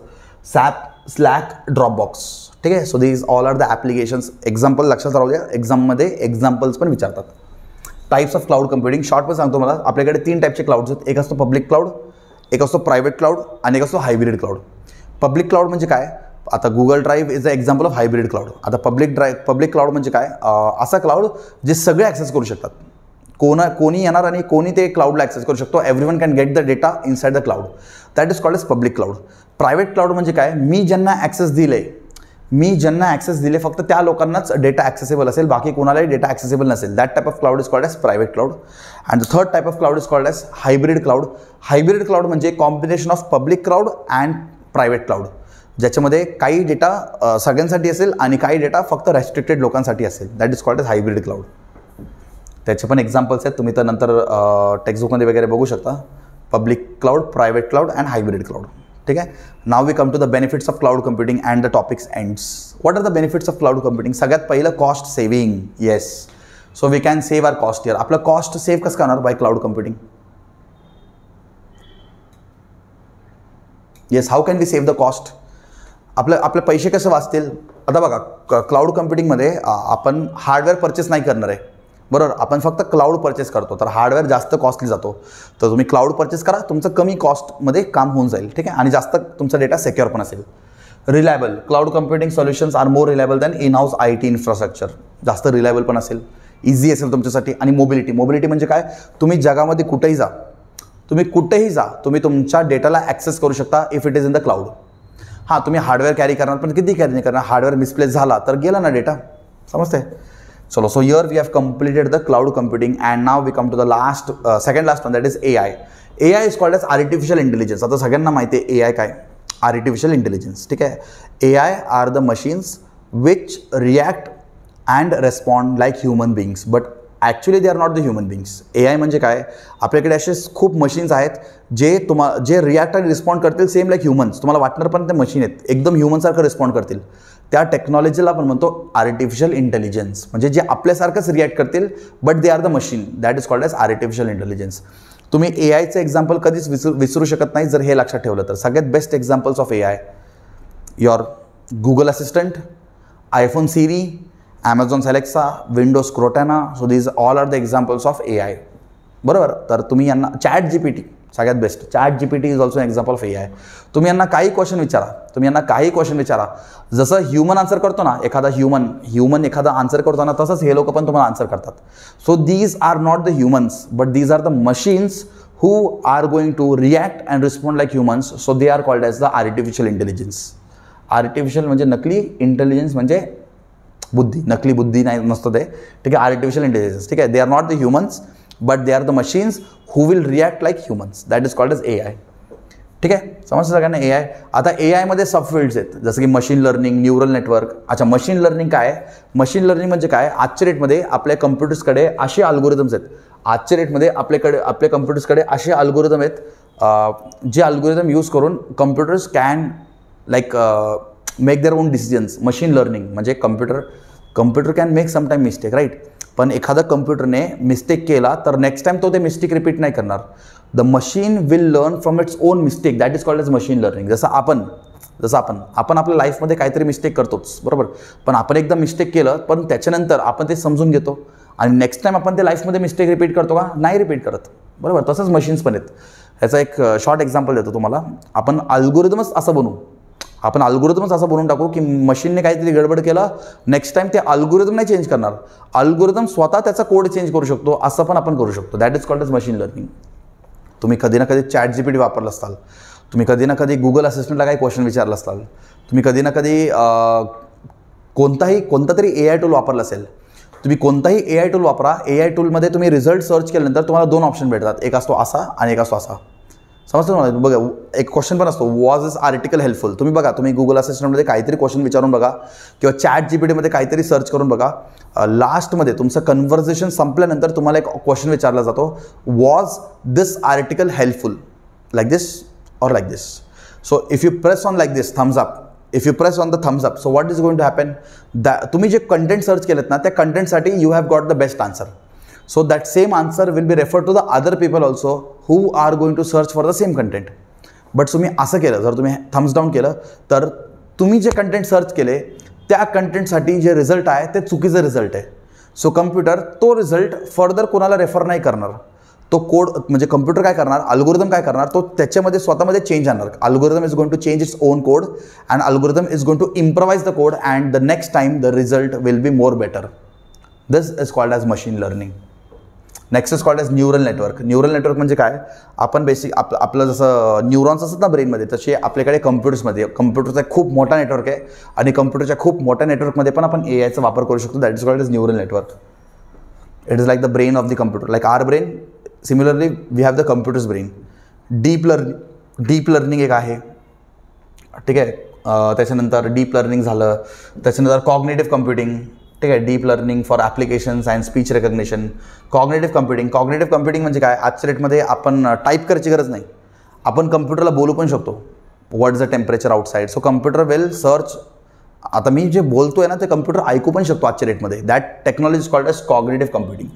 SAP, Slack, Dropbox. ठीक आहे. So these all are the applications. Example लक्षात राहू द्या, एक्झाममध्ये एक्झाम्पल्स पण विचारतात. Types of cloud computing short पण सांगतो मला. आपल्याकडे 3 टाईपचे क्लाउड्स आहेत. एक असतो पब्लिक क्लाउड, एक असतो प्रायव्हेट क्लाउड आणि एक असतो हायब्रिड क्लाउड. पब्लिक क्लाउड म्हणजे काय? आता Google drive is a example of hybrid cloud. आता पब्लिक क्लाउड म्हणजे काय? असा क्लाउड जे सगळे ॲक्सेस करू शकतात. कोणी येणार आणि कोणी ते क्लाउडला ॲक्सेस करू शकतो. Everyone can get the data inside the cloud. That is called as public cloud. Private cloud म्हणजे काय? मी ज्यांना ॲक्सेस दिले फक्त त्या लोकांनाच डेटा ॲक्सेसेबल असेल, बाकी कोणालाही डेटा ॲक्सेसेबल नसेल. That type of cloud is called as private cloud. And the third type of cloud is called as hybrid cloud. Hybrid cloud म्हणजे combination of public cloud and private cloud, ज्याच्यामध्ये काही डेटा सगळ्यांसाठी असेल आणि काही डेटा फक्त रेस्ट्रिक्टेड लोकांसाठी असेल. That is called as hybrid cloud. त्याचे पण एक्झाम्पल्स आहेत, तुम्ही तर नंतर टेक्स्टबुकमध्ये वगैरे बघू शकता. Public cloud, private cloud and hybrid cloud. ठीक आहे. Now we come to the benefits of cloud computing and the topics ends. What are the benefits of cloud computing? सगळ्यात पहिलं cost saving. Yes, so we can save our cost here. आपलं कॉस्ट सेव्ह कसं करणार? By cloud computing. Yes, how can we save the cost? आपले पैसे कसे वाचतील? आता बघा, क्लाउड कम्प्युटिंगमध्ये आपण हार्डवेअर परचेस नाही करणार आहे, बरोबर? आपण फक्त क्लाउड परचेस करतो, तर हार्डवेअर जास्त कॉस्टली जातो. तर तुम्ही क्लाउड परचेस करा, तुमचं कमी कॉस्टमध्ये काम होऊन जाईल. ठीक आहे. आणि जास्त तुमचा डेटा सिक्युअर पण असेल. Reliable. Cloud computing solutions are more reliable than in house IT infrastructure. जास्त रिलायबल पण असेल, इझी असेल तुमच्यासाठी. आणि मोबिलिटी. मोबिलिटी म्हणजे काय? तुम्ही जगामध्ये कुठेही जा, तुम्ही तुमच्या डेटाला ॲक्सेस करू शकता if it is in the cloud. हां, तुम्ही हार्डवेअर कॅरी करणार, पण किती कॅरी नाही करणार. हार्डवेअर मिसप्लेस झाला तर गेला ना डेटा. समजते? चलो, so here we have completed the cloud computing and now we come to the second last one, that is AI. AI is called as artificial intelligence. आता सगळ्यांना माहिती आहे AI काय. Artificial intelligence. ठीक आहे. AI are the machines which react and respond like human beings, but actually they are not the human beings. AI म्हणजे काय, आपल्याकडे असे खूप मशीन्स आहेत जे रिॲक्ट आणि रिस्पॉन्ड करतील सेम लाईक ह्युमन्स. तुम्हाला वाटणार पण ते मशीन आहेत, एकदम ह्युमनसारखं रिस्पॉन्ड करतील. त्या टेक्नॉलॉजीला आपण म्हणतो आर्टिफिशियल इंटेलिजन्स. म्हणजे जे आपल्यासारखंच रिॲक्ट करतील but they are the machine, that is called as artificial intelligence. तुम्ही AIचं एक्झाम्पल कधीच विसरू शकत नाही जर हे लक्षात ठेवलं तर. सगळ्यात best examples of AI, your Google assistant, iPhone Siri, Amazon's Alexa, Windows Cortana. So these all are the examples of AI. बरोबर. तर तुम्ही यांना ChatGPT सगळ्यात best. ChatGPT is also example of AI. तुम्ही यांना काही क्वेश्चन विचारा, जसं ह्युमन आन्सर करतो ना, एखादा ह्युमन एखादा आन्सर करतो ना, तसंच हे लोक पण तुम्हाला आन्सर करतात. So these are not the humans but these are the machines who are going to react and respond like humans. So they are called as the artificial intelligence. Artificial म्हणजे नकली, इंटेलिजन्स म्हणजे बुद्धी. नकली बुद्धी नाही नसतं ते. ठीक आहे. Artificial intelligence. ठीक आहे. They are not the humans but they are the machines who will react like humans, that is called as AI. ठीक आहे. समजतं सगळ्यांना AI. आता AIमध्ये सबफिल्ड्स आहेत जसं की मशीन लर्निंग, न्यूरल नेटवर्क. अच्छा, मशीन लर्निंग काय आहे? मशीन लर्निंग म्हणजे काय, आजच्या डेटमध्ये आपल्या कम्प्युटर्सकडे असे अल्गोरिदम्स आहेत. आजच्या डेटमध्ये आपल्या कम्प्युटर्सकडे असे अल्गोरिदम आहेत जे अल्गोरिदम यूज करून computers can like make their own decisions. Machine learning म्हणजे computer can make sometime mistake, right. पण एखादा कम्प्युटरने मिस्टेक केला तर नेक्स्ट टाइम तो ते मिस्टेक रिपीट नाही करणार. The machine will learn from its own mistake, that is called as machine learning. जसं आपण आपल्या लाईफमध्ये काहीतरी मिस्टेक करतोच, बरोबर. पण आपण एकदा मिस्टेक केलं पण त्याच्यानंतर आपण ते समजून घेतो आणि नेक्स्ट टाइम आपण ते लाईफमध्ये मिस्टेक रिपीट करतो का? नाही रिपीट करत, बरोबर. तसंच मशीन्स पण आहेत. ह्याचा एक शॉर्ट एक्झाम्पल देतो तुम्हाला. आपण अल्गोरिदमच असं बनवून टाकू की मशीनने काहीतरी गडबड केलं, नेक्स्ट टाइम ते अल्गोरिदम नाही चेंज करणार, अल्गोरिदम स्वतः त्याचा कोड चेंज करू शकतो. असं पण आपण करू शकतो. That is called as machine learning. तुम्ही कधी ना कधी ChatGPT वापरलं असाल, तुम्ही कधी ना कधी गुगल असिस्टंटला काही क्वेश्चन विचारलं असाल, तुम्ही कधी ना कधी कोणता तरी AI टूल वापरला असेल. तुम्ही कोणताही AI टूल वापरा, AI टूलमध्ये तुम्ही रिझल्ट सर्च केल्यानंतर तुम्हाला 2 ऑप्शन भेटतात. एक असतो असा आणि एक असतो असा. समजतं तुम्हाला? बघा, एक क्वेश्चन पण असतो, वॉज दिस आर्टिकल हेल्पफुल. तुम्ही बघा, तुम्ही गुगल असिस्टंटमध्ये काहीतरी क्वेश्चन विचारून बघा किंवा ChatGPTमध्ये काहीतरी सर्च करून बघा. लास्टमध्ये तुमचं कन्व्हर्सेशन संपल्यानंतर तुम्हाला एक क्वेश्चन विचारला जातो, was this article helpful like this or like this. So if you press on like this thumbs up, if you press on the thumbs up, so what is going to happen, तुम्ही जे कंटेंट सर्च केलेत ना त्या कंटेंटसाठी you have got the best answer. So that same answer will be referred to the other people also who are going to search for the same content. But तुम्ही असं केलं, जर तुम्ही थम्स डाऊन केलं तर तुम्ही जे कंटेंट सर्च केले त्या कंटेंटसाठी जे रिझल्ट आहे ते चुकीचं रिझल्ट आहे. सो कम्प्युटर तो रिझल्ट फर्दर कोणाला रेफर नाही करणार. तो कोड म्हणजे कम्प्युटर काय करणार, अल्गोरिदम काय करणार, तो त्याच्यामध्ये स्वतःमध्ये चेंज आणणार. Algorithm is going to change its own code and algorithm is going to improvise the code and the next time the result will be more better. This is called as machine learning. Next is called as neural network. Neural network म्हणजे काय, आपण बेसिक आपलं जसं न्यूरॉन्स असतात ना ब्रेनमध्ये, तसे आपल्याकडे कम्प्युटरचा खूप मोठा नेटवर्क आहे आणि कम्प्युटरच्या खूप मोठ्या नेटवर्कमध्ये पण आपण AIचा वापर करू शकतो. That is called as neural network. It is like the brain of the computer, like our brain. Similarly we have the computer's brain. Deep learning एक आहे. ठीक आहे. त्याच्यानंतर डीप लर्निंग झालं, त्याच्यानंतर कॉग्निटिव्ह कम्प्युटिंग. ठीक आहे. Deep learning for applications and speech recognition. Cognitive computing म्हणजे काय, आजच्या डेटमध्ये आपण टाईप करायची गरज नाही, आपण कम्प्युटरला बोलू पण शकतो, what is the temperature outside. So computer will search. आता मी जे बोलतोय ना ते कम्प्युटर ऐकू पण शकतो आजच्या डेटमध्ये. That technology is called as cognitive computing.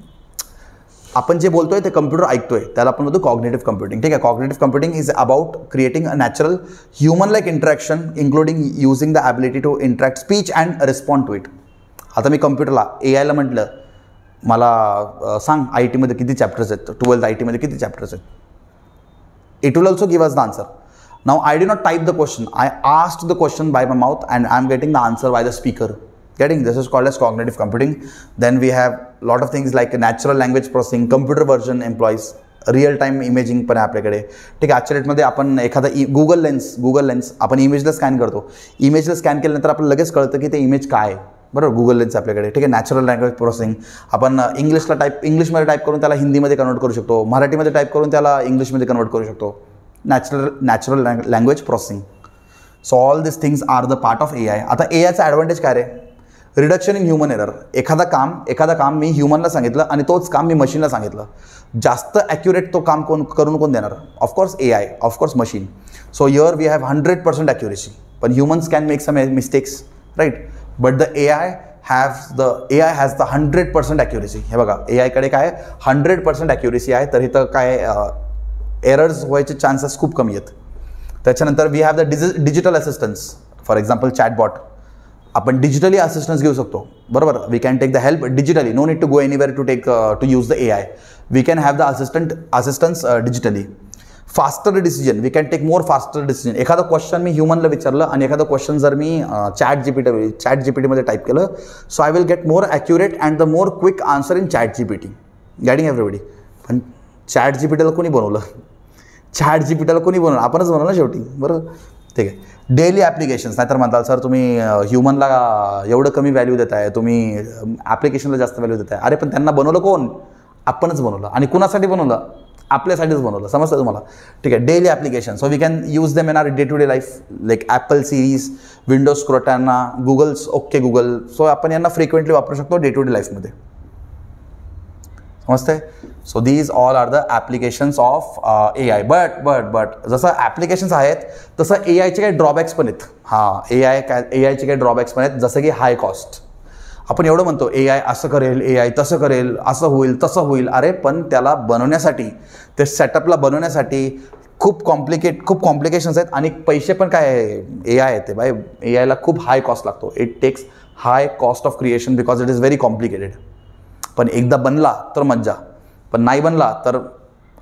आपण जे बोलतोय ते कम्प्युटर ऐकतोय त्याला आपण म्हणतो कॉग्निटिव्ह कम्प्युटिंग. ठीक आहे. Cognitive computing is about creating a natural human like interaction including using the ability to interact speech and respond to it. आता मी कम्प्युटरला AIला म्हटलं मला सांग IT मध्ये किती चॅप्टर्स आहेत, 12th IT मध्ये किती चॅप्टर्स आहेत, it will also give us the answer. Now I did not type the question, I asked the question by my mouth and I am getting the answer by the speaker. Getting this is called as cognitive computing. Then we have lot of things like natural language processing, computer version employs, real time imaging पण आहे आपल्याकडे. ठीक आहे. आजच्या डेटमध्ये आपण एखादा गुगल लेन्स आपण इमेजला स्कॅन करतो. इमेजला स्कॅन केल्यानंतर आपल्याला लगेच कळतं की ते इमेज काय आहे, बरोबर. गुगल लेन्स आपल्याकडे. ठीक आहे. नॅचरल लँग्वेज प्रोसेसिंग, आपण इंग्लिशमध्ये टाईप करून त्याला हिंदीमध्ये कन्वर्ट करू शकतो, मराठीमध्ये टाईप करून त्याला इंग्लिशमध्ये कन्वर्ट करू शकतो. Natural language processing. So all this things are the part of AI. आता AIचा ॲडव्हान्टेज काय रे? Reduction in human error. एखादा काम मी ह्युमनला सांगितलं आणि तोच काम मी मशीनला सांगितलं, जास्त ॲक्युरेट तो काम करून देणार? Of course AI, of course machine. So here we have 100% accuracy, पण humans can make some mistakes, right? But the AI has the 100% accuracy. हे बघा, AIकडे काय 100% ॲक्युरेसी आहे, तर इथं काय एरर्स व्हायचे चान्सेस खूप कमी आहेत. त्याच्यानंतर we have the digital assistance. For example chatbot. आपण डिजिटली असिस्टन्स घेऊ शकतो, बरोबर? We can take the help digitally. No need to go anywhere to use the AI. We can have the assistance digitally. Faster decision. We can take more faster decision. एखादा क्वेश्चन मी ह्युमनला विचारलं आणि एखादा क्वेश्चन जर मी चॅट जीपीटीमध्ये टाईप केलं, so I will get more accurate and the more quick answer in chat GPT. Getting everybody. पण चॅट जीपीटीला कोणी बनवलं? चॅट जीपीटीला कोणी बनवलं? आपणच बनवलं शेवटी, बरोबर? ठीक आहे. Daily applications. नाहीतर म्हणताल सर तुम्ही ह्युमनला एवढं कमी व्हॅल्यू देताय, तुम्ही ॲप्लिकेशनला जास्त व्हॅल्यू देताय. अरे पण त्यांना बनवलं कोण? आपणच बनवलं. आणि कुणासाठी बनवलं? आपल्यासाठीच बनवलं. समजतं तुम्हाला? ठीक आहे. Daily application. So we can use them in our day to day life. Like Apple Siri's, Windows Cortana, Google's okay Google. So आपण यांना फ्रिक्वेंटली वापरू शकतो डे टू डे लाईफमध्ये. समजतंय? So these all are the applications of AI. But जसं ॲप्लिकेशन्स आहेत तसं AIचे काही ड्रॉबॅक्स पण आहेत. AIचे काही ड्रॉबॅक्स पण आहेत, जसं की हाय कॉस्ट. आपण एवढं म्हणतो AI असं करेल, AI तसं करेल, असं होईल तसं होईल. अरे पण त्याला बनवण्यासाठी, ते सेटअपला बनवण्यासाठी खूप कॉम्प्लिकेशन्स आहेत आणि पैसे पण काय आहे? AI येते बाय. AIला खूप हाय कॉस्ट लागतो. It takes high cost of creation because it is very complicated. पण एकदा बनला तर मज्जा, पण नाही बनला तर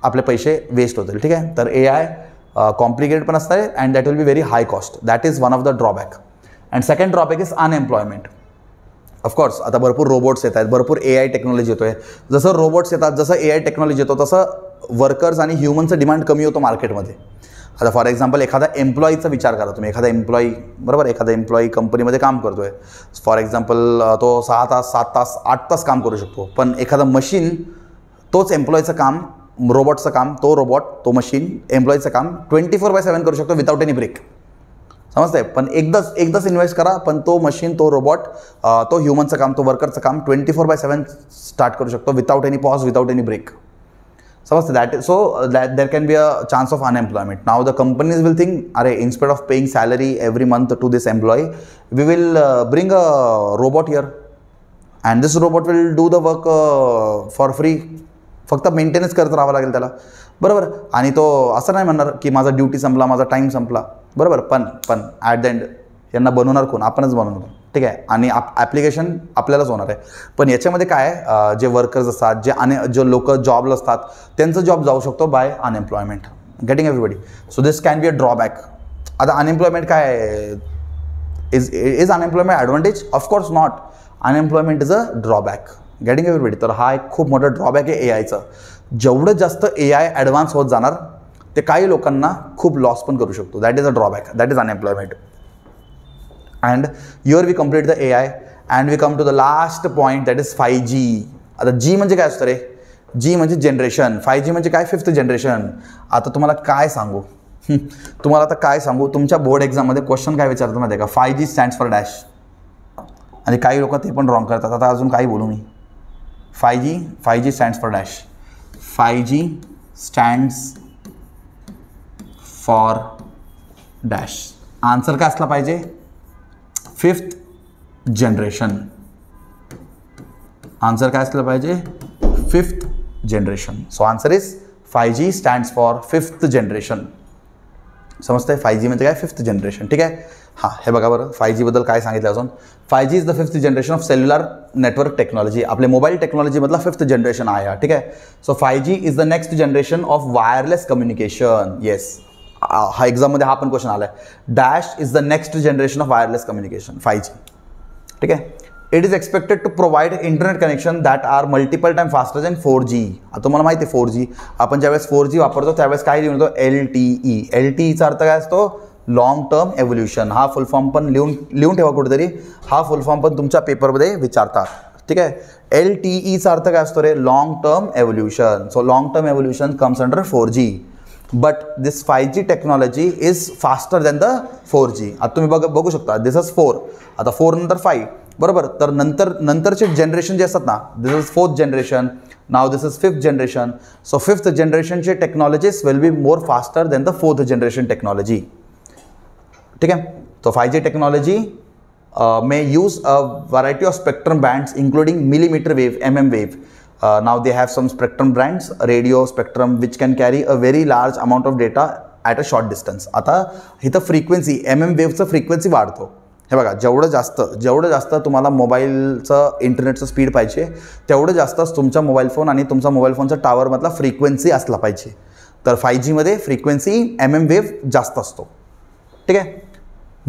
आपले पैसे वेस्ट होतील. ठीक आहे. तर AI कॉम्प्लिकेटेड पण असतं and that will be very high cost. That is one of the drawback. And second drawback is unemployment. Of course आता भरपूर रोबोट्स येत आहेत, भरपूर AI टेक्नॉलॉजी येतो आहे. जसं रोबोट्स येतात, जसं AI टेक्नॉलॉजी येतो, तसं वर्कर्स आणि ह्युमनचं डिमांड कमी होतो मार्केटमध्ये. आता फॉर एक्झाम्पल एखादा एम्प्लॉईचा विचार करा तुम्ही. एखादा एम्प्लॉई, बरोबर, एखादा एम्प्लॉई कंपनीमध्ये काम करतो आहे. फॉर एक्झाम्पल तो 6 तास 7 तास 8 तास काम करू शकतो. पण एखादा मशीन तोच एम्प्लॉईचं काम, रोबोटचं काम, तो मशीन एम्प्लॉईचं काम 24/7 करू शकतो विदाउट एनी ब्रेक. समजतंय? पण एकदाच इन्व्हेस्ट करा, पण तो मशीन, तो रोबोट, तो ह्युमनचं काम, तो वर्करचं काम 24/7 स्टार्ट करू शकतो without any pause, without any break. समजतं? That there can be a chance of unemployment. Now the companies will think, अरे instead of paying salary every month to this employee, we will bring a robot here and this robot will do the work for free. फक्त मेंटेनन्स करत राहावं लागेल त्याला, बरोबर? आणि तो असं नाही म्हणणार की माझा ड्युटी संपला, माझा टाईम संपला, बरोबर? पण ॲट द एंड यांना बनवणार कोण? आपणच बनवणार. ठीक आहे. आणि ॲप्लिकेशन आपल्यालाच होणार आहे. पण याच्यामध्ये काय आहे, जे वर्कर्स असतात, जे लोक जॉबला असतात, त्यांचं जॉब जाऊ शकतो by unemployment. Getting everybody. So this can be a drawback. आता अनएम्प्लॉयमेंट काय आहे? Is unemployment advantage? Of course not. Unemployment is a drawback. Getting everybody. तर हा एक खूप मोठा ड्रॉबॅक आहे AIचं. जेवढं जास्त AI ॲडव्हान्स होत जाणार, ते काही लोकांना खूप लॉस पण करू शकतो. That is a drawback. That is unemployment. And your we complete the AI and we come to the last point, that is 5G. आता G म्हणजे काय असतं रे? G म्हणजे जनरेशन. 5G म्हणजे काय? 5th generation. आता तुम्हाला काय सांगू, तुमच्या बोर्ड एक्झाममध्ये क्वेश्चन काय विचारतो माहिती आहे का? 5G stands for dash. आणि काही लोक ते पण रॉंग करतात. आता अजून काही बोलू मी? 5G stands for dash. 5G stands for dash. Answer काय असला पाहिजे? 5th generation. आन्सर काय असलं पाहिजे? 5th generation. So answer is 5G stands for 5th generation. समजतंय? 5G म्हणजे काय? 5th generation. ठीक आहे. हां, हे बघा बरं, 5G बद्दल काय सांगितलं अजून. 5G is the 5th generation of cellular network technology. आपले मोबाईल टेक्नॉलॉजीमधला 5th जनरेशन आहे. ठीक आहे. So 5G is the next generation of wireless communication. Yes, हा एक्झाममध्ये हा पण क्वेश्चन आला आहे. Dash is the next generation of wireless communication. 5G. ठीक आहे. It is expected to provide internet connection that are multiple time faster than 4G. आता तुम्हाला माहिती आहे 4G, आपण ज्यावेळेस 4G वापरतो त्यावेळेस काय लिहून येतो? LTE. LTEचा अर्थ काय असतो? Long term evolution. हा फुल फॉर्म पण लिहून ठेवा कुठेतरी. हा फुल फॉर्म पण तुमच्या पेपरमध्ये विचारतात. ठीक आहे. LTEचा अर्थ काय असतो रे? Long term evolution. So long term evolution comes under 4G. But this 5G technology is faster than the 4G. आता तुम्ही बघू शकता, दिस इज 4, आता 4 नंतर 5, बरोबर. तर नंतरचे जनरेशन जे असतात ना, this is 4th generation, now this is 5th generation. So 5th जनरेशनचे technologies will be more faster than the 4th generation technology. ठीक आहे. तो 5G technology may use a variety of spectrum bands including millimeter wave, mm wave. Now they have some spectrum bands, radio spectrum, which can carry a very large amount of data at a short distance. आता इथं फ्रिक्वेन्सी mm वेव्हचं फ्रिक्वेन्सी वाढतो. हे बघा, जेवढं जास्त तुम्हाला मोबाईलचं इंटरनेटचं स्पीड पाहिजे तेवढं जास्तच तुमचा मोबाईल फोन आणि तुमचा मोबाईल फोनचा टावरमधला फ्रिक्वेन्सी असला पाहिजे. तर 5Gमध्ये फ्रिक्वेन्सी mm वेव्ह जास्त असतो. ठीक आहे.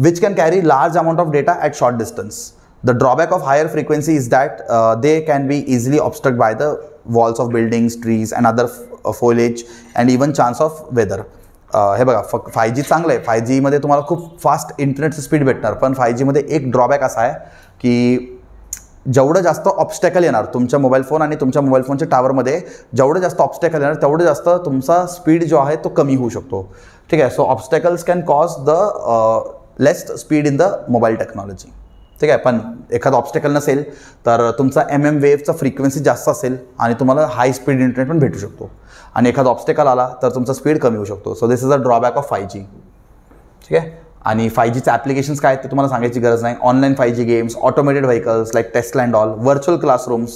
which can carry large amount of data at short distance. The drawback of higher frequency is that they can be easily obstructed by the walls of buildings, trees and other foliage and even chance of weather. हे बघा, 5G चांगलं आहे. 5Gमध्ये तुम्हाला खूप फास्ट इंटरनेटचं स्पीड भेटणार, पण 5Gमध्ये एक ड्रॉबॅक असा आहे की जेवढं जास्त ऑब्स्टॅकल येणार तुमच्या मोबाईल फोन आणि तुमच्या मोबाईल फोनच्या टावरमध्ये, जेवढं जास्त ऑब्स्टॅकल येणार तेवढं जास्त तुमचा स्पीड जो आहे तो कमी होऊ शकतो. ठीक आहे. So obstacles can cause the less speed in the mobile technology. ठीक आहे. पण एखादा ऑब्स्टेकल नसेल तर तुमचा MM वेव्हचा फ्रिक्वेन्सी जास्त असेल आणि तुम्हाला हाय स्पीड इंटरनेट पण भेटू शकतो. आणि एखादा ऑब्स्टेकल आला तर तुमचा स्पीड कमी होऊ शकतो. So this is a drawback of 5G. ठीक आहे. आणि 5Gचे ॲप्लिकेशन्स काय आहेत ते तुम्हाला सांगायची गरज नाही. Online 5G games, automated vehicles like Tesla and all, virtual classrooms.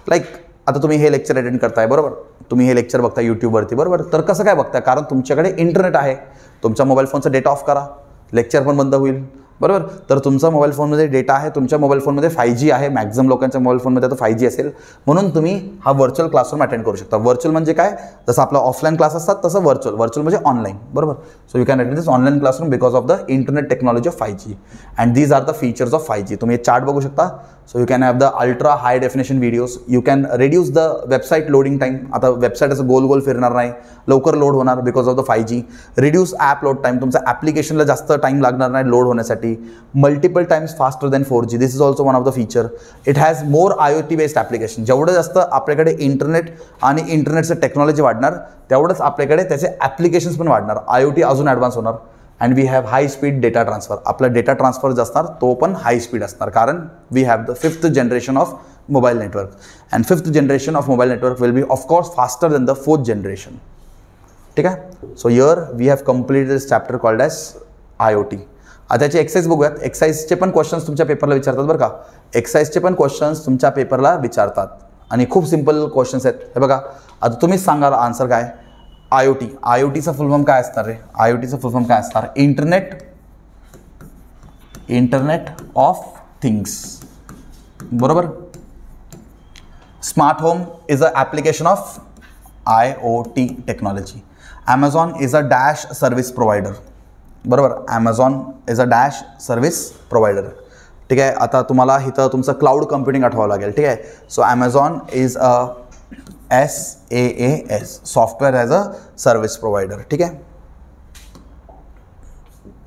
Like आता तुम्ही हे लेक्चर अटेंड करताय, बरोबर, तुम्ही हे लेक्चर बघताय यूट्यूबवरती, बरोबर. तर कसं काय बघताय? कारण तुमच्याकडे इंटरनेट आहे. तुमच्या मोबाईल फोनचा डेटा ऑफ करा, लेक्चर पण बंद होईल, बरोबर. तर तुमचा मोबाईल फोनमध्ये डेटा आहे, तुमच्या मोबाईल फोनमध्ये 5G आहे. मॅक्झिमम लोकांच्या मोबाईल फोनमध्ये आता 5G असेल, म्हणून तुम्ही हा व्हर्च्युअल क्लासरूम अटेंड करू शकता. व्हर्च्युअल म्हणजे काय? जसं आपला ऑफलाईन क्लास असतात तसं व्हर्च्युअल म्हणजे ऑनलाईन, बरोबर. So you can attend this online classroom because of the internet technology of 5G and these are the features of 5G. तुम्ही चार्ट बघू शकता. So you can have the ultra high definition videos. You can reduce the website loading time. आता वेबसाईट असं गोल फिरणार नाही, लवकर लोड होणार because of the 5G. Reduce app load time. तुमच्या ॲप्लिकेशनला जास्त टाईम लागणार नाही लोड होण्यासाठी. Multiple times faster than 4G. This is also one of the feature. It has more IoT based application. जेवढं जास्त आपल्याकडे इंटरनेट आणि इंटरनेटचं टेक्नॉलॉजी वाढणार तेवढंच आपल्याकडे त्याचे ॲप्लिकेशन्स पण वाढणार. IoT अजून ॲडव्हान्स होणार. And we have high speed data transfer. आपला डेटा ट्रान्सफर जो असणार तो पण हाय स्पीड असणार, कारण we have the 5th generation of mobile network. And 5th generation of mobile network will be of course faster than the 4th generation. ठीक आहे. So here we have completed this chapter called as IoT. आता त्याचे एक्सरसाइज बघूयात. एक्सरसाइजचे पण क्वेश्चन्स तुमच्या पेपरला विचारतात, बरं का. एक्सरसाइजचे पण क्वेश्चन्स तुमच्या पेपरला विचारतात आणि खूप सिम्पल क्वेश्चन्स आहेत. हे बघा, आता तुम्हीच सांगा आन्सर काय. IoTचा फुल फॉर्म काय असणार रे? IoTचा फुल फॉर्म काय असणार? इंटरनेट ऑफ थिंग्स, बरोबर. Smart home is a application of IoT technology. Amazon is a dash service provider, बरोबर. Amazon is a dash service provider. ठीक आहे. आता तुम्हाला इथं तुमचं क्लाउड कम्प्युटिंग आठवावं लागेल. ठीक आहे. So Amazon is a SaaS, software as a service provider. ठीक आहे.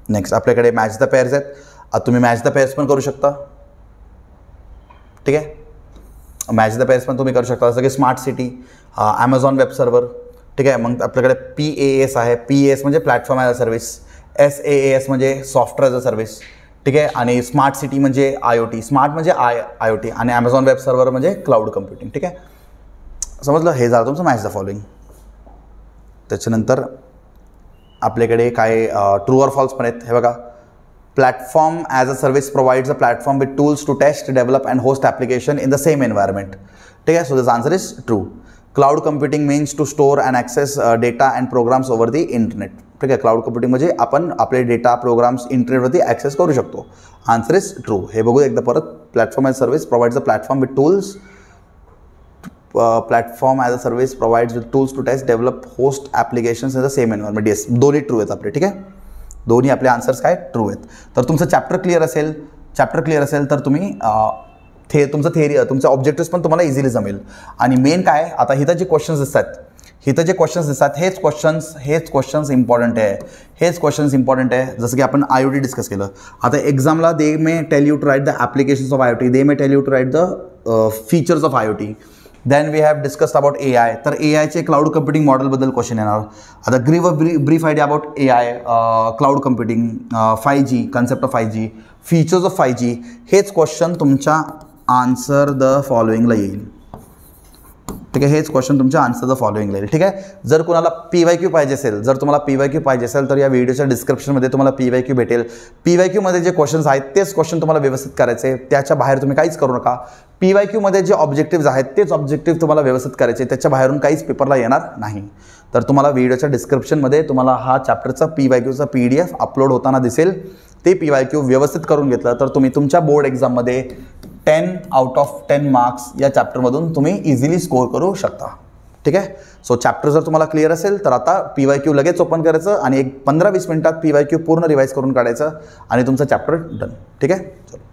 नेक्स्ट आपल्याकडे मॅच द पेअर्स आहेत. आता तुम्ही मॅच द पेअर्स पण करू शकता. ठीक आहे. मॅच द पेअर्स पण तुम्ही करू शकता, जसं की smart city, Amazon web server. ठीक आहे. मग आपल्याकडे PaaS आहे. PaaS म्हणजे platform as a service. SaaS म्हणजे सॉफ्टवेअर ॲज अ सर्व्हिस. ठीक आहे. आणि स्मार्ट सिटी म्हणजे IoT. स्मार्ट म्हणजे IoT आणि Amazon वेब सर्व्हर म्हणजे क्लाउड कम्प्युटिंग. ठीक आहे. समजलं. हे झालं तुमचं मॅच द फॉलोइंग. त्याच्यानंतर आपल्याकडे काय ट्रू ऑर फॉल्स पण आहेत. हे बघा, platform as a service provides a platform with tools to test, develop and host application in the same environment. ठीक आहे. So this answer is true. Cloud computing means to store and access data and programs over the internet. ठीक आहे. क्लाउड कम्प्युटिंग म्हणजे आपण आपले डेटा प्रोग्राम्स इंटरनेटवरती ॲक्सेस करू शकतो. Answer is true. हे बघू एकदा परत. Platform as service provides a platform with tools. Platform as a service provides with tools to test, develop, host applications in the same environment. Yes, दोन्ही ट्रू आहेत आपले. ठीक आहे. दोन्ही आपले आन्सर्स काय ट्रू आहेत. तर तुमचं चॅप्टर क्लिअर असेल तर तुम्ही तुमचं थेअरी, तुमचे ऑब्जेक्टिव्स पण तुम्हाला इझिली जमेल. आणि मेन काय, आता इथं जे क्वेश्चन्स दिसतात हेच क्वेश्चन्स इम्पॉर्टंट आहे. जसं की आपण IoT डिस्कस केलं. आता एक्झामला they may tell you to write the applications of IoT, they may tell you to write the features of IoT. Then we have discussed about AI. तर AIचे क्लाउड कम्प्युटिंग मॉडेलबद्दल क्वेश्चन येणार. आता give a brief idea about AI, cloud computing, 5G, concept of 5G, features of 5G. हेच क्वेश्चन तुमच्या आन्सर द फॉलोइंगला येईल. ठीक आहे, हेच क्वेश्चन तुमच्या आन्सर द फॉलोइंगला येईल. ठीक आहे, जर कोणाला PYQ पाहिजे असेल, जर तुम्हाला PYQ पाहिजे असेल तर या व्हिडिओच्या डिस्क्रिप्शनमध्ये तुम्हाला PYQ भेटेल. PYQमध्ये जे क्वेश्चन्स आहेत तेच क्वेश्चन तुम्हाला व्यवस्थित करायचे, त्याच्या बाहेर तुम्ही काहीच करू नका. PYQमध्ये जे ऑब्जेक्टिव्ह आहेत तेच ऑब्जेक्टिव्ह तुम्हाला व्यवस्थित करायचे, त्याच्या बाहेरून काहीच पेपरला येणार नाही. तर तुम्हाला व्हिडिओच्या डिस्क्रिप्शनमध्ये तुम्हाला हा चॅप्टरचा PYQचा PDF अपलोड होताना दिसेल. ते PYQ व्यवस्थित करून घेतलं तर तुम्ही तुमच्या बोर्ड एक्झाममध्ये 10 आउट ऑफ 10 मार्क्स या चॅप्टरमधून तुम्ही इझिली स्कोर करू शकता. ठीक आहे, सो चॅप्टर जर तुम्हाला क्लिअर असेल तर आता PYQ लगेच ओपन करायचं आणि एक 15-20 मिनिटात PYQ पूर्ण रिवाईज करून काढायचं आणि तुमचं चॅप्टर डन. ठीक आहे, चलो.